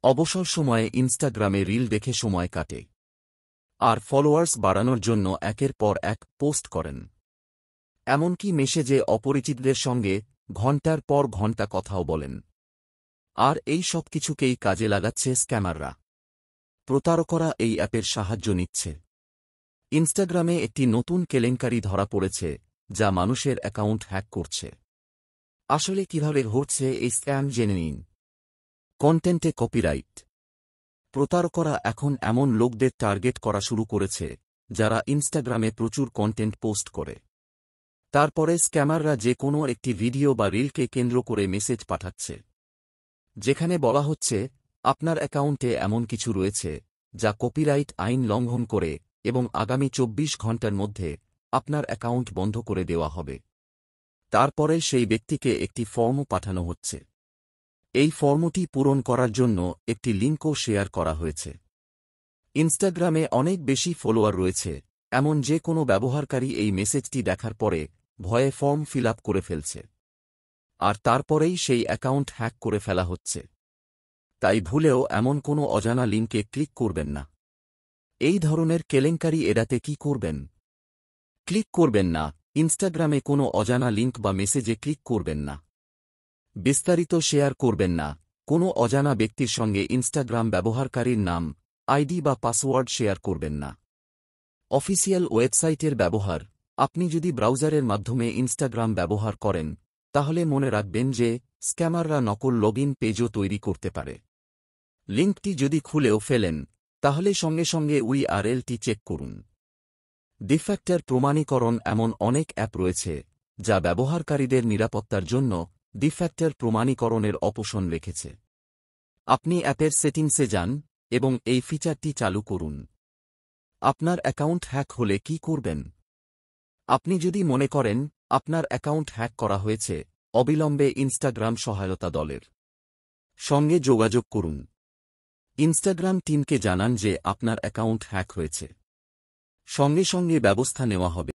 অবসর সময়ে ইনস্টাগ্রামে রিল দেখে সময় কাটে আর ফলোয়ার্স বাড়ানোর জন্য একের পর এক পোস্ট করেন। এমনকি মেসেজে অপরিচিতদের সঙ্গে ঘণ্টার পর ঘণ্টা কথাও বলেন। আর এই সব কিছুকেই কাজে লাগাচ্ছে স্ক্যামাররা। প্রতারকরা এই অ্যাপের সাহায্য নিচ্ছে। ইনস্টাগ্রামে একটি নতুন কেলেঙ্কারি ধরা পড়েছে, যা মানুষের অ্যাকাউন্ট হ্যাক করছে। আসলে কিভাবে ঘটছে এই স্ক্যাম জেনে নিন। কন্টেন্টে কপিরাইট। প্রতারকরা এখন এমন লোকদের টার্গেট করা শুরু করেছে যারা ইনস্টাগ্রামে প্রচুর কন্টেন্ট পোস্ট করে। তারপরে স্ক্যামাররা যে কোনো একটি ভিডিও বা রিলকে কেন্দ্র করে মেসেজ পাঠাচ্ছে, যেখানে বলা হচ্ছে আপনার অ্যাকাউন্টে এমন কিছু রয়েছে যা কপিরাইট আইন লঙ্ঘন করে এবং আগামী 24 ঘণ্টার মধ্যে আপনার অ্যাকাউন্ট বন্ধ করে দেওয়া হবে। তারপরে সেই ব্যক্তিকে একটি ফর্মও পাঠানো হচ্ছে। এই ফর্মটি পূরণ করার জন্য একটি লিঙ্কও শেয়ার করা হয়েছে। ইনস্টাগ্রামে অনেক বেশি ফলোয়ার রয়েছে এমন যে কোনো ব্যবহারকারী এই মেসেজটি দেখার পরে ভয়ে ফর্ম ফিল আপ করে ফেলছে, আর তারপরেই সেই অ্যাকাউন্ট হ্যাক করে ফেলা হচ্ছে। তাই ভুলেও এমন কোনো অজানা লিঙ্কে ক্লিক করবেন না। এই ধরনের কেলেঙ্কারি এড়াতে কি করবেন? ক্লিক করবেন না। ইনস্টাগ্রামে কোনো অজানা লিঙ্ক বা মেসেজে ক্লিক করবেন না। বিস্তারিত শেয়ার করবেন না। কোনো অজানা ব্যক্তির সঙ্গে ইনস্টাগ্রাম ব্যবহারকারীর নাম, আইডি বা পাসওয়ার্ড শেয়ার করবেন না। অফিসিয়াল ওয়েবসাইটের ব্যবহার। আপনি যদি ব্রাউজারের মাধ্যমে ইনস্টাগ্রাম ব্যবহার করেন, তাহলে মনে রাখবেন যে স্ক্যামাররা নকল লগইন পেজও তৈরি করতে পারে। লিঙ্কটি যদি খুলেও ফেলেন, তাহলে সঙ্গে সঙ্গে URLটি চেক করুন। ডিফ্যাক্টর প্রমাণীকরণ। এমন অনেক অ্যাপ রয়েছে যা ব্যবহারকারীদের নিরাপত্তার জন্য ডিফ্যাক্টর প্রমাণীকরণের অপশন রেখেছে। আপনি অ্যাপের সেটিংসে যান এবং এই ফিচারটি চালু করুন। আপনার অ্যাকাউন্ট হ্যাক হলে কি করবেন? আপনি যদি মনে করেন আপনার অ্যাকাউন্ট হ্যাক করা হয়েছে, অবিলম্বে ইনস্টাগ্রাম সহায়তা দলের সঙ্গে যোগাযোগ করুন। ইনস্টাগ্রাম টিমকে জানান যে আপনার অ্যাকাউন্ট হ্যাক হয়েছে। সঙ্গে সঙ্গে ব্যবস্থা নেওয়া হবে।